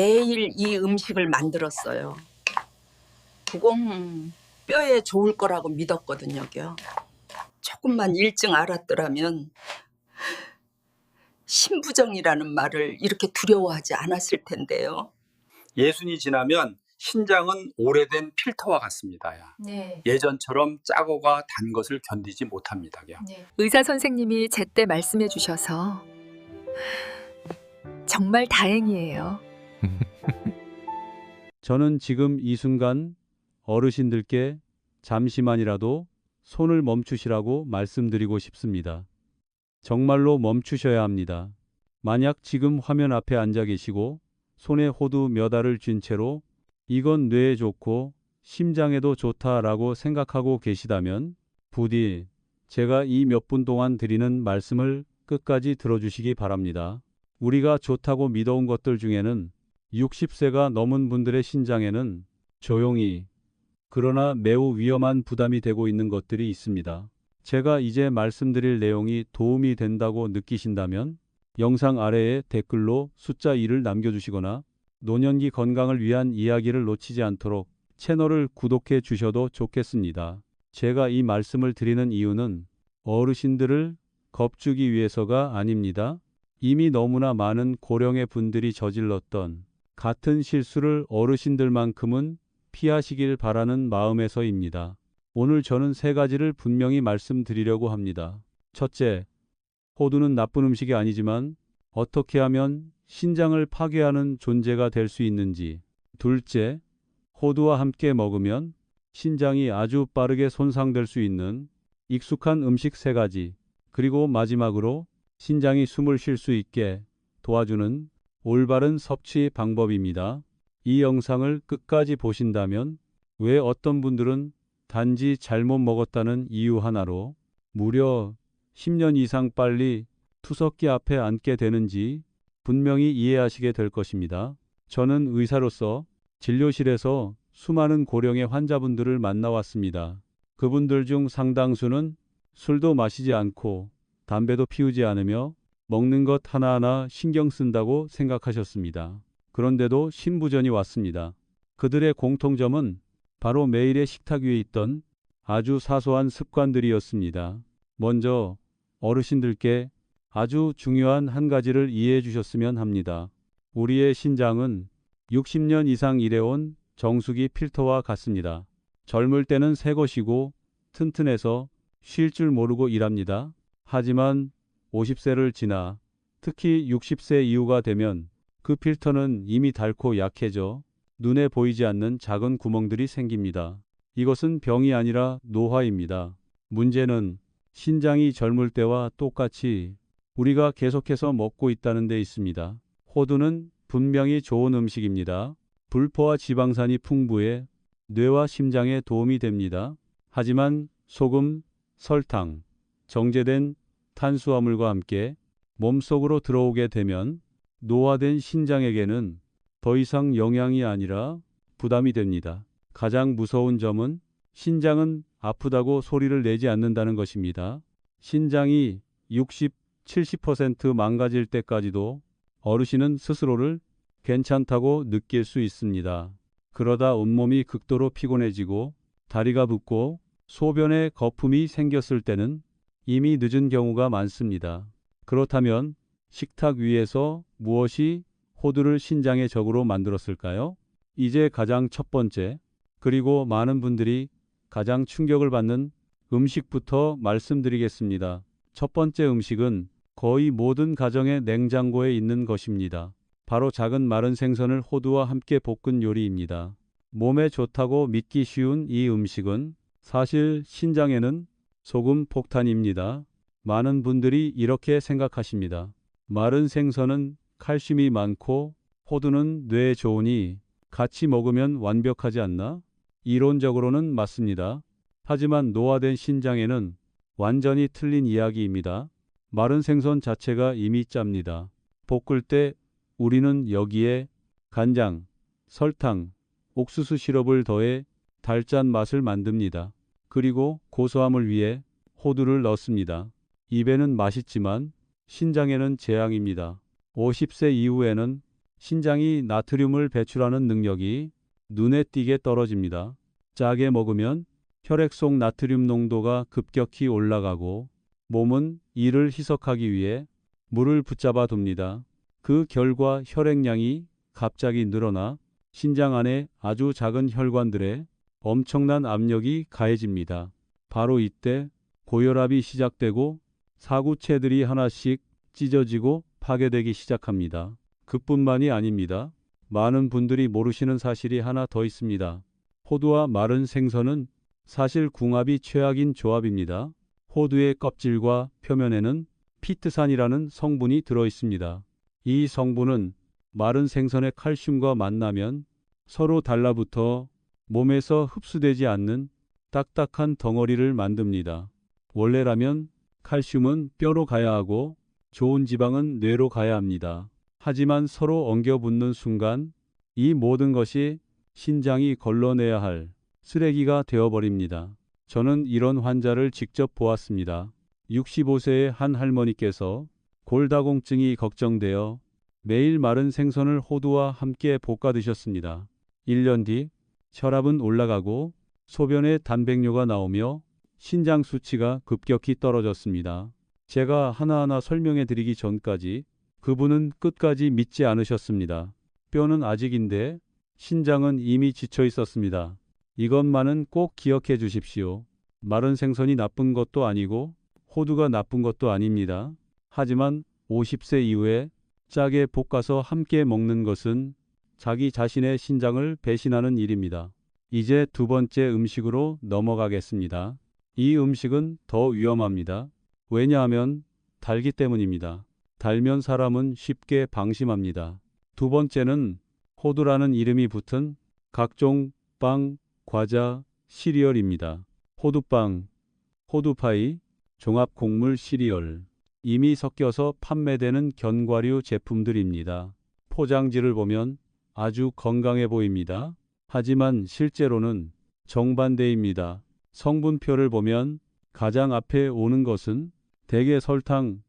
매일 이 음식을 만들었어요. 그건 뼈에 좋을 거라고 믿었거든요. 조금만 일찍 알았더라면 신부정이라는 말을 이렇게 두려워하지 않았을 텐데요. 예순이 지나면 신장은 오래된 필터와 같습니다. 네. 예전처럼 짜고가 단 것을 견디지 못합니다. 네. 의사 선생님이 제때 말씀해 주셔서 정말 다행이에요. 저는 지금 이 순간 어르신들께 잠시만이라도 손을 멈추시라고 말씀드리고 싶습니다. 정말로 멈추셔야 합니다. 만약 지금 화면 앞에 앉아 계시고 손에 호두 몇 알을 쥔 채로 이건 뇌에 좋고 심장에도 좋다라고 생각하고 계시다면 부디 제가 이 몇 분 동안 드리는 말씀을 끝까지 들어주시기 바랍니다. 우리가 좋다고 믿어온 것들 중에는 60세가 넘은 분들의 신장에는 조용히 그러나 매우 위험한 부담이 되고 있는 것들이 있습니다. 제가 이제 말씀드릴 내용이 도움이 된다고 느끼신다면 영상 아래에 댓글로 숫자 2를 남겨주시거나 노년기 건강을 위한 이야기를 놓치지 않도록 채널을 구독해 주셔도 좋겠습니다. 제가 이 말씀을 드리는 이유는 어르신들을 겁주기 위해서가 아닙니다. 이미 너무나 많은 고령의 분들이 저질렀던 같은 실수를 어르신들만큼은 피하시길 바라는 마음에서입니다. 오늘 저는 3가지를 분명히 말씀드리려고 합니다. 첫째, 호두는 나쁜 음식이 아니지만 어떻게 하면 신장을 파괴하는 존재가 될 수 있는지. 둘째, 호두와 함께 먹으면 신장이 아주 빠르게 손상될 수 있는 익숙한 음식 3가지. 그리고 마지막으로 신장이 숨을 쉴 수 있게 도와주는 올바른 섭취 방법입니다. 이 영상을 끝까지 보신다면 왜 어떤 분들은 단지 잘못 먹었다는 이유 하나로 무려 10년 이상 빨리 투석기 앞에 앉게 되는지 분명히 이해하시게 될 것입니다. 저는 의사로서 진료실에서 수많은 고령의 환자분들을 만나왔습니다. 그분들 중 상당수는 술도 마시지 않고 담배도 피우지 않으며 먹는 것 하나하나 신경 쓴다고 생각하셨습니다. 그런데도 신부전이 왔습니다. 그들의 공통점은 바로 매일의 식탁 위에 있던 아주 사소한 습관들이었습니다. 먼저 어르신들께 아주 중요한 한 가지를 이해해 주셨으면 합니다. 우리의 신장은 60년 이상 일해온 정수기 필터와 같습니다. 젊을 때는 새 것이고 튼튼해서 쉴 줄 모르고 일합니다. 하지만 50세를 지나 특히 60세 이후가 되면 그 필터는 이미 닳고 약해져 눈에 보이지 않는 작은 구멍들이 생깁니다. 이것은 병이 아니라 노화입니다. 문제는 신장이 젊을 때와 똑같이 우리가 계속해서 먹고 있다는 데 있습니다. 호두는 분명히 좋은 음식입니다. 불포화 지방산이 풍부해 뇌와 심장에 도움이 됩니다. 하지만 소금, 설탕, 정제된 탄수화물과 함께 몸속으로 들어오게 되면 노화된 신장에게는 더 이상 영양이 아니라 부담이 됩니다. 가장 무서운 점은 신장은 아프다고 소리를 내지 않는다는 것입니다. 신장이 60, 70% 망가질 때까지도 어르신은 스스로를 괜찮다고 느낄 수 있습니다. 그러다 온몸이 극도로 피곤해지고 다리가 붓고 소변에 거품이 생겼을 때는 이미 늦은 경우가 많습니다. 그렇다면 식탁 위에서 무엇이 호두를 신장의 적으로 만들었을까요? 이제 가장 첫 번째, 그리고 많은 분들이 가장 충격을 받는 음식부터 말씀드리겠습니다. 첫 번째 음식은 거의 모든 가정의 냉장고에 있는 것입니다. 바로 작은 마른 생선을 호두와 함께 볶은 요리입니다. 몸에 좋다고 믿기 쉬운 이 음식은 사실 신장에는 소금 폭탄입니다. 많은 분들이 이렇게 생각하십니다. 마른 생선은 칼슘이 많고 호두는 뇌에 좋으니 같이 먹으면 완벽하지 않나? 이론적으로는 맞습니다. 하지만 노화된 신장에는 완전히 틀린 이야기입니다. 마른 생선 자체가 이미 짭니다. 볶을 때 우리는 여기에 간장, 설탕, 옥수수 시럽을 더해 달짠 맛을 만듭니다. 그리고 고소함을 위해 호두를 넣습니다. 입에는 맛있지만 신장에는 재앙입니다. 50세 이후에는 신장이 나트륨을 배출하는 능력이 눈에 띄게 떨어집니다. 짜게 먹으면 혈액 속 나트륨 농도가 급격히 올라가고 몸은 이를 희석하기 위해 물을 붙잡아 둡니다. 그 결과 혈액량이 갑자기 늘어나 신장 안에 아주 작은 혈관들에 엄청난 압력이 가해집니다. 바로 이때 고혈압이 시작되고 사구체들이 하나씩 찢어지고 파괴되기 시작합니다. 그뿐만이 아닙니다. 많은 분들이 모르시는 사실이 하나 더 있습니다. 호두와 마른 생선은 사실 궁합이 최악인 조합입니다. 호두의 껍질과 표면에는 피트산이라는 성분이 들어 있습니다. 이 성분은 마른 생선의 칼슘과 만나면 서로 달라붙어 몸에서 흡수되지 않는 딱딱한 덩어리를 만듭니다. 원래라면 칼슘은 뼈로 가야 하고 좋은 지방은 뇌로 가야 합니다. 하지만 서로 엉겨붙는 순간 이 모든 것이 신장이 걸러내야 할 쓰레기가 되어버립니다. 저는 이런 환자를 직접 보았습니다. 65세의 한 할머니께서 골다공증이 걱정되어 매일 마른 생선을 호두와 함께 볶아 드셨습니다. 1년 뒤 혈압은 올라가고 소변에 단백뇨가 나오며 신장 수치가 급격히 떨어졌습니다. 제가 하나하나 설명해 드리기 전까지 그분은 끝까지 믿지 않으셨습니다. 뼈는 아직인데 신장은 이미 지쳐 있었습니다. 이것만은 꼭 기억해 주십시오. 마른 생선이 나쁜 것도 아니고 호두가 나쁜 것도 아닙니다. 하지만 50세 이후에 짜게 볶아서 함께 먹는 것은 자기 자신의 신장을 배신하는 일입니다. 이제 두 번째 음식으로 넘어가겠습니다. 이 음식은 더 위험합니다. 왜냐하면 달기 때문입니다. 달면 사람은 쉽게 방심합니다. 두 번째는 호두라는 이름이 붙은 각종 빵, 과자, 시리얼입니다. 호두빵, 호두파이, 종합곡물 시리얼. 이미 섞여서 판매되는 견과류 제품들입니다. 포장지를 보면 아주 건강해 보입니다. 하지만 실제로는 정반대입니다. 성분표를 보면 가장 앞에 오는 것은 대개 설탕,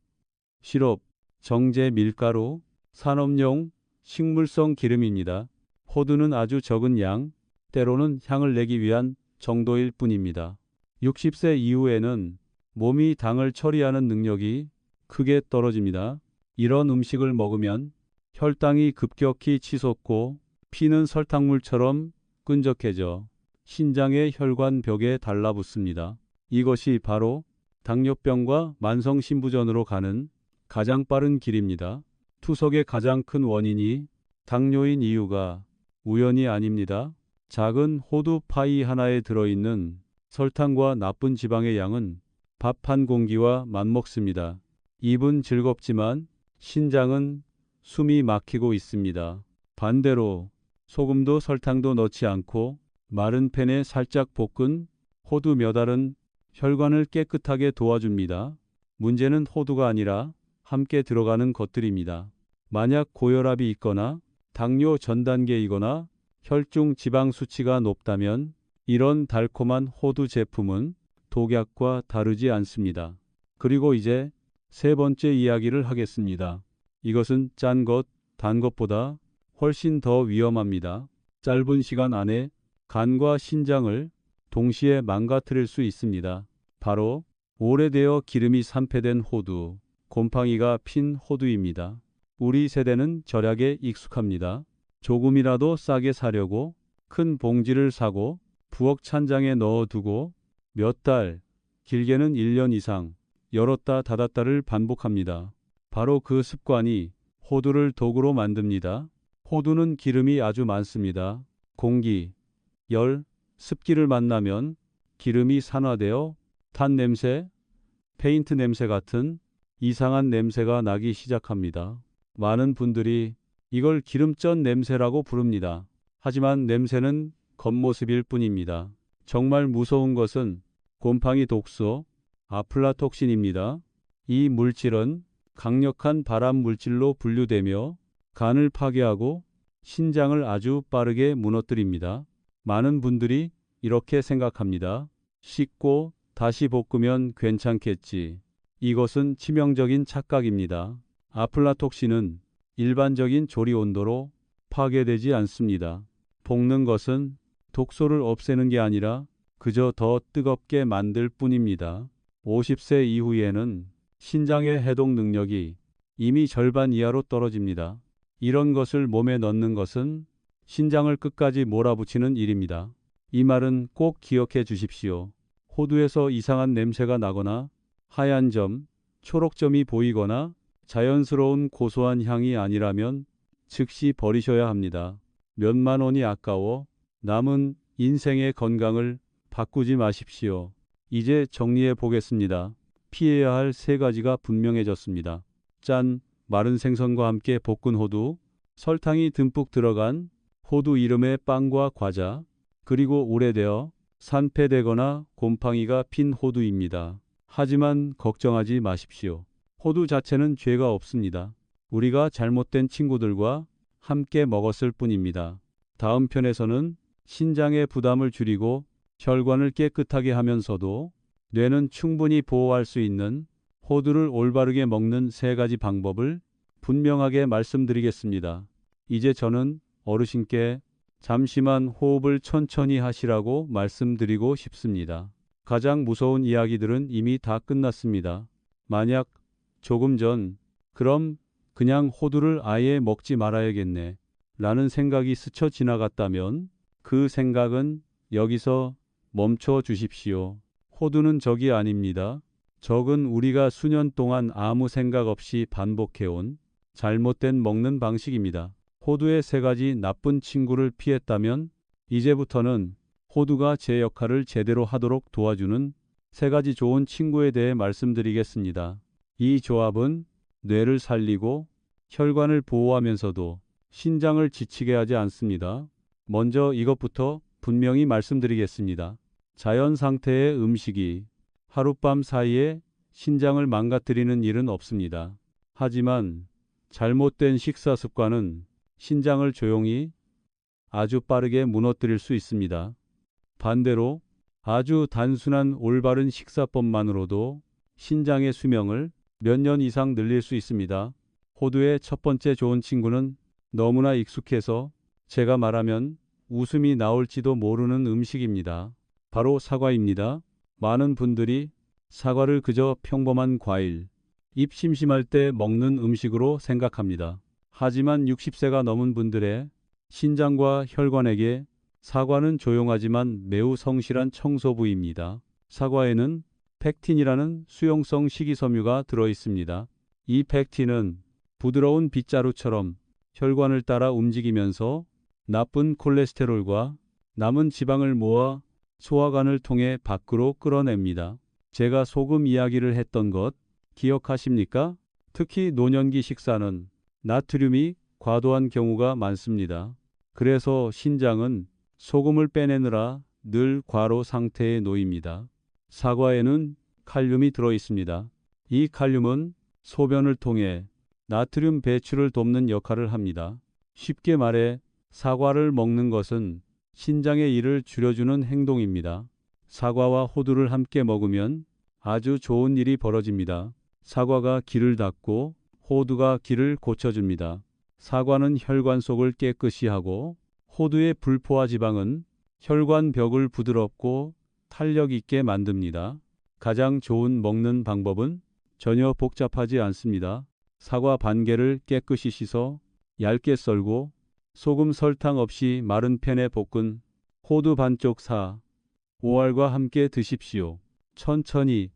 시럽, 정제 밀가루, 산업용 식물성 기름입니다. 호두는 아주 적은 양, 때로는 향을 내기 위한 정도일 뿐입니다. 60세 이후에는 몸이 당을 처리하는 능력이 크게 떨어집니다. 이런 음식을 먹으면 혈당이 급격히 치솟고 피는 설탕물처럼 끈적해져 신장의 혈관 벽에 달라붙습니다. 이것이 바로 당뇨병과 만성신부전으로 가는 가장 빠른 길입니다. 투석의 가장 큰 원인이 당뇨인 이유가 우연이 아닙니다. 작은 호두 파이 하나에 들어있는 설탕과 나쁜 지방의 양은 밥 한 공기와 맞먹습니다. 입은 즐겁지만 신장은 숨이 막히고 있습니다. 반대로 소금도 설탕도 넣지 않고 마른 팬에 살짝 볶은 호두 몇 알은 혈관을 깨끗하게 도와줍니다. 문제는 호두가 아니라 함께 들어가는 것들입니다. 만약 고혈압이 있거나 당뇨 전 단계이거나 혈중 지방 수치가 높다면 이런 달콤한 호두 제품은 독약과 다르지 않습니다. 그리고 이제 세 번째 이야기를 하겠습니다. 이것은 짠 것, 단 것보다 훨씬 더 위험합니다. 짧은 시간 안에 간과 신장을 동시에 망가뜨릴 수 있습니다. 바로 오래되어 기름이 산패된 호두, 곰팡이가 핀 호두입니다. 우리 세대는 절약에 익숙합니다. 조금이라도 싸게 사려고 큰 봉지를 사고 부엌 찬장에 넣어두고 몇 달, 길게는 1년 이상 열었다 닫았다를 반복합니다. 바로 그 습관이 호두를 독으로 만듭니다. 호두는 기름이 아주 많습니다. 공기, 열, 습기를 만나면 기름이 산화되어 탄 냄새, 페인트 냄새 같은 이상한 냄새가 나기 시작합니다. 많은 분들이 이걸 기름전 냄새라고 부릅니다. 하지만 냄새는 겉모습일 뿐입니다. 정말 무서운 것은 곰팡이 독소, 아플라톡신입니다. 이 물질은 강력한 발암 물질로 분류되며 간을 파괴하고 신장을 아주 빠르게 무너뜨립니다. 많은 분들이 이렇게 생각합니다. 씻고 다시 볶으면 괜찮겠지. 이것은 치명적인 착각입니다. 아플라톡신은 일반적인 조리 온도로 파괴되지 않습니다. 볶는 것은 독소를 없애는 게 아니라 그저 더 뜨겁게 만들 뿐입니다. 50세 이후에는 신장의 해독 능력이 이미 절반 이하로 떨어집니다. 이런 것을 몸에 넣는 것은 신장을 끝까지 몰아붙이는 일입니다. 이 말은 꼭 기억해 주십시오. 호두에서 이상한 냄새가 나거나 하얀 점, 초록점이 보이거나 자연스러운 고소한 향이 아니라면 즉시 버리셔야 합니다. 몇만 원이 아까워 남은 인생의 건강을 바꾸지 마십시오. 이제 정리해 보겠습니다. 피해야 할 세 가지가 분명해졌습니다. 짠, 마른 생선과 함께 볶은 호두, 설탕이 듬뿍 들어간 호두 이름의 빵과 과자, 그리고 오래되어 산패되거나 곰팡이가 핀 호두입니다. 하지만 걱정하지 마십시오. 호두 자체는 죄가 없습니다. 우리가 잘못된 친구들과 함께 먹었을 뿐입니다. 다음 편에서는 신장의 부담을 줄이고 혈관을 깨끗하게 하면서도 뇌는 충분히 보호할 수 있는 호두를 올바르게 먹는 세 가지 방법을 분명하게 말씀드리겠습니다. 이제 저는 어르신께 잠시만 호흡을 천천히 하시라고 말씀드리고 싶습니다. 가장 무서운 이야기들은 이미 다 끝났습니다. 만약 조금 전, 그럼 그냥 호두를 아예 먹지 말아야겠네 라는 생각이 스쳐 지나갔다면 그 생각은 여기서 멈춰 주십시오. 호두는 적이 아닙니다. 적은 우리가 수년 동안 아무 생각 없이 반복해온 잘못된 먹는 방식입니다. 호두의 세 가지 나쁜 친구를 피했다면 이제부터는 호두가 제 역할을 제대로 하도록 도와주는 세 가지 좋은 친구에 대해 말씀드리겠습니다. 이 조합은 뇌를 살리고 혈관을 보호하면서도 신장을 지치게 하지 않습니다. 먼저 이것부터 분명히 말씀드리겠습니다. 자연 상태의 음식이 하룻밤 사이에 신장을 망가뜨리는 일은 없습니다. 하지만 잘못된 식사 습관은 신장을 조용히 아주 빠르게 무너뜨릴 수 있습니다. 반대로 아주 단순한 올바른 식사법만으로도 신장의 수명을 몇 년 이상 늘릴 수 있습니다. 호두의 첫 번째 좋은 친구는 너무나 익숙해서 제가 말하면 웃음이 나올지도 모르는 음식입니다. 바로 사과입니다. 많은 분들이 사과를 그저 평범한 과일, 입 심심할 때 먹는 음식으로 생각합니다. 하지만 60세가 넘은 분들의 신장과 혈관에게 사과는 조용하지만 매우 성실한 청소부입니다. 사과에는 펙틴이라는 수용성 식이섬유가 들어 있습니다. 이 펙틴은 부드러운 빗자루처럼 혈관을 따라 움직이면서 나쁜 콜레스테롤과 남은 지방을 모아 소화관을 통해 밖으로 끌어냅니다. 제가 소금 이야기를 했던 것 기억하십니까? 특히 노년기 식사는 나트륨이 과도한 경우가 많습니다. 그래서 신장은 소금을 빼내느라 늘 과로 상태에 놓입니다. 사과에는 칼륨이 들어 있습니다. 이 칼륨은 소변을 통해 나트륨 배출을 돕는 역할을 합니다. 쉽게 말해 사과를 먹는 것은 신장의 일을 줄여주는 행동입니다. 사과와 호두를 함께 먹으면 아주 좋은 일이 벌어집니다. 사과가 기를 닦고 호두가 기를 고쳐줍니다. 사과는 혈관 속을 깨끗이 하고 호두의 불포화 지방은 혈관 벽을 부드럽고 탄력 있게 만듭니다. 가장 좋은 먹는 방법은 전혀 복잡하지 않습니다. 사과 반 개를 깨끗이 씻어 얇게 썰고 소금 설탕 없이 마른 팬에 볶은 호두 반쪽 5알과 함께 드십시오. 천천히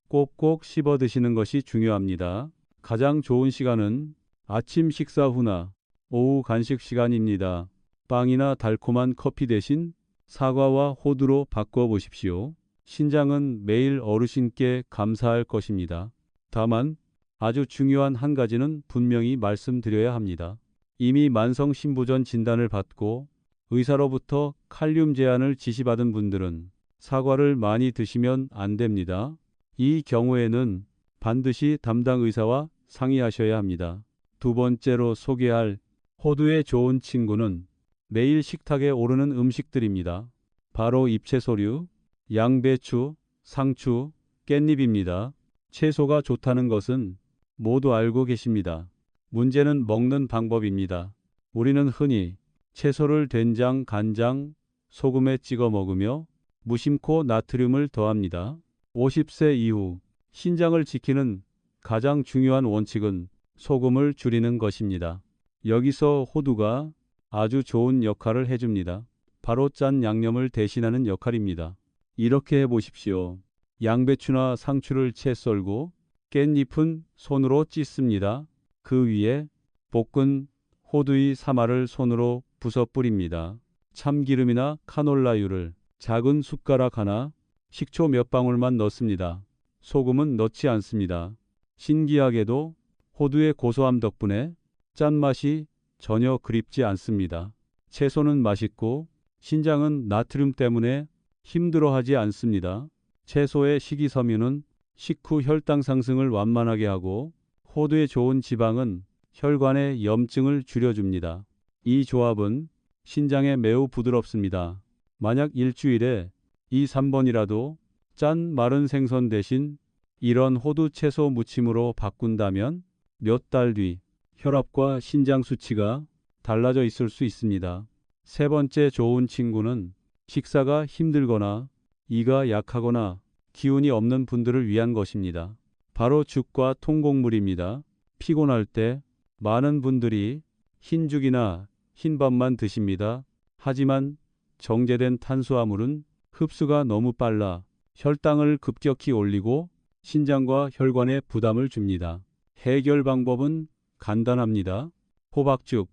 꼭꼭 씹어 드시는 것이 중요합니다. 가장 좋은 시간은 아침 식사 후나 오후 간식 시간입니다. 빵이나 달콤한 커피 대신 사과와 호두로 바꿔보십시오. 신장은 매일 어르신께 감사할 것입니다. 다만 아주 중요한 한 가지는 분명히 말씀드려야 합니다. 이미 만성 신부전 진단을 받고 의사로부터 칼륨 제한을 지시받은 분들은 사과를 많이 드시면 안 됩니다. 이 경우에는 반드시 담당 의사와 상의하셔야 합니다. 두 번째로 소개할 호두의 좋은 친구는 매일 식탁에 오르는 음식들입니다. 바로 잎채소류, 양배추, 상추, 깻잎입니다. 채소가 좋다는 것은 모두 알고 계십니다. 문제는 먹는 방법입니다. 우리는 흔히 채소를 된장, 간장, 소금에 찍어 먹으며 무심코 나트륨을 더합니다. 50세 이후 신장을 지키는 가장 중요한 원칙은 소금을 줄이는 것입니다. 여기서 호두가 아주 좋은 역할을 해줍니다. 바로 짠 양념을 대신하는 역할입니다. 이렇게 해보십시오. 양배추나 상추를 채 썰고 깻잎은 손으로 찢습니다. 그 위에 볶은 호두의 사마를 손으로 부숴 뿌립니다. 참기름이나 카놀라유를 작은 숟가락 하나, 식초 몇 방울만 넣습니다. 소금은 넣지 않습니다. 신기하게도 호두의 고소함 덕분에 짠맛이 전혀 그립지 않습니다. 채소는 맛있고 신장은 나트륨 때문에 힘들어하지 않습니다. 채소의 식이섬유는 식후 혈당 상승을 완만하게 하고 호두의 좋은 지방은 혈관의 염증을 줄여줍니다. 이 조합은 신장에 매우 부드럽습니다. 만약 일주일에 2, 3번이라도 짠 마른 생선 대신 이런 호두 채소 무침으로 바꾼다면 몇 달 뒤 혈압과 신장 수치가 달라져 있을 수 있습니다. 세 번째 좋은 친구는 식사가 힘들거나 이가 약하거나 기운이 없는 분들을 위한 것입니다. 바로 죽과 통곡물입니다. 피곤할 때 많은 분들이 흰죽이나 흰밥만 드십니다. 하지만 정제된 탄수화물은 흡수가 너무 빨라 혈당을 급격히 올리고 신장과 혈관에 부담을 줍니다. 해결 방법은 간단합니다. 호박죽,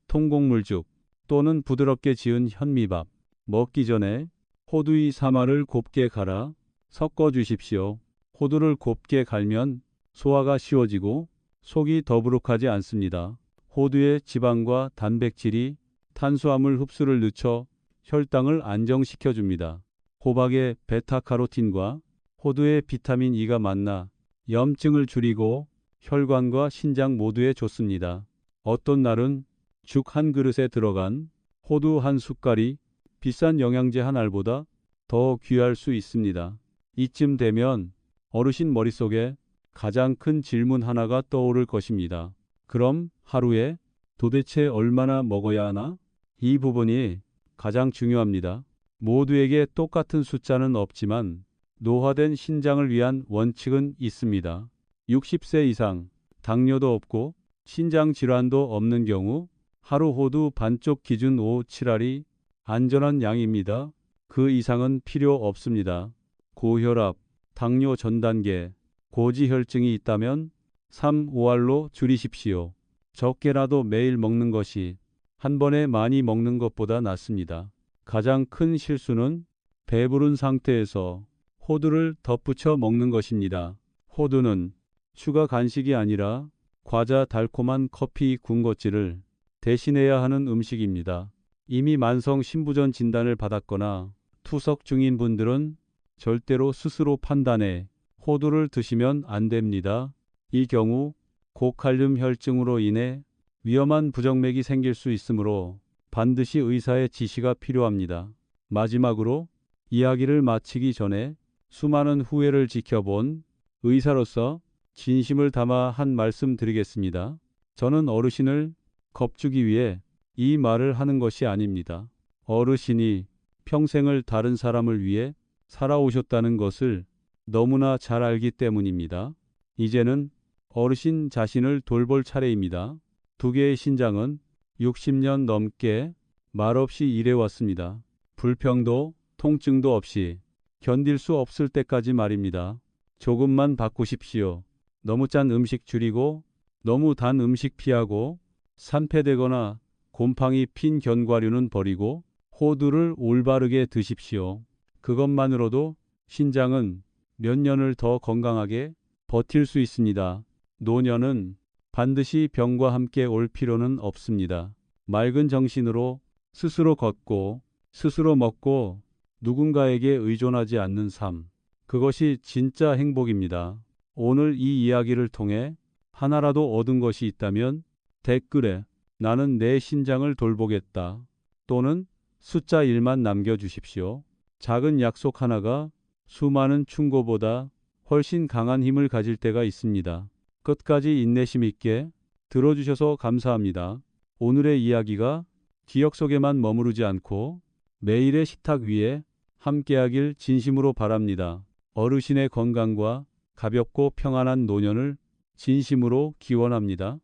통곡물죽 또는 부드럽게 지은 현미밥. 먹기 전에 호두의 사마를 곱게 갈아 섞어 주십시오. 호두를 곱게 갈면 소화가 쉬워지고 속이 더부룩하지 않습니다. 호두의 지방과 단백질이 탄수화물 흡수를 늦춰 혈당을 안정시켜 줍니다. 호박의 베타카로틴과 호두의 비타민 E가 만나 염증을 줄이고 혈관과 신장 모두에 좋습니다. 어떤 날은 죽 한 그릇에 들어간 호두 한 숟갈이 비싼 영양제 한 알보다 더 귀할 수 있습니다. 이쯤 되면 어르신 머릿속에 가장 큰 질문 하나가 떠오를 것입니다. 그럼 하루에 도대체 얼마나 먹어야 하나? 이 부분이 가장 중요합니다. 모두에게 똑같은 숫자는 없지만 노화된 신장을 위한 원칙은 있습니다. 60세 이상, 당뇨도 없고 신장 질환도 없는 경우 하루 호두 반쪽 기준 5, 7알이 안전한 양입니다. 그 이상은 필요 없습니다. 고혈압, 당뇨 전 단계, 고지혈증이 있다면 3, 5알로 줄이십시오. 적게라도 매일 먹는 것이 한 번에 많이 먹는 것보다 낫습니다. 가장 큰 실수는 배부른 상태에서 호두를 덧붙여 먹는 것입니다. 호두는 추가 간식이 아니라 과자, 달콤한 커피, 군것질을 대신해야 하는 음식입니다. 이미 만성 신부전 진단을 받았거나 투석 중인 분들은 절대로 스스로 판단해 호두를 드시면 안 됩니다. 이 경우 고칼륨 혈증으로 인해 위험한 부정맥이 생길 수 있으므로 반드시 의사의 지시가 필요합니다. 마지막으로 이야기를 마치기 전에 수많은 후회를 지켜본 의사로서 진심을 담아 한 말씀 드리겠습니다. 저는 어르신을 겁주기 위해 이 말을 하는 것이 아닙니다. 어르신이 평생을 다른 사람을 위해 살아오셨다는 것을 너무나 잘 알기 때문입니다. 이제는 어르신 자신을 돌볼 차례입니다. 두 개의 신장은 60년 넘게 말없이 일해왔습니다. 불평도 통증도 없이 견딜 수 없을 때까지 말입니다. 조금만 바꾸십시오. 너무 짠 음식 줄이고 너무 단 음식 피하고 산패되거나 곰팡이 핀 견과류는 버리고 호두를 올바르게 드십시오. 그것만으로도 신장은 몇 년을 더 건강하게 버틸 수 있습니다. 노년은 반드시 병과 함께 올 필요는 없습니다. 맑은 정신으로 스스로 걷고 스스로 먹고 누군가에게 의존하지 않는 삶. 그것이 진짜 행복입니다. 오늘 이 이야기를 통해 하나라도 얻은 것이 있다면 댓글에 나는 내 신장을 돌보겠다 또는 숫자 1만 남겨주십시오. 작은 약속 하나가 수많은 충고보다 훨씬 강한 힘을 가질 때가 있습니다. 끝까지 인내심 있게 들어주셔서 감사합니다. 오늘의 이야기가 기억 속에만 머무르지 않고 매일의 식탁 위에 함께하길 진심으로 바랍니다. 어르신의 건강과 가볍고 평안한 노년을 진심으로 기원합니다.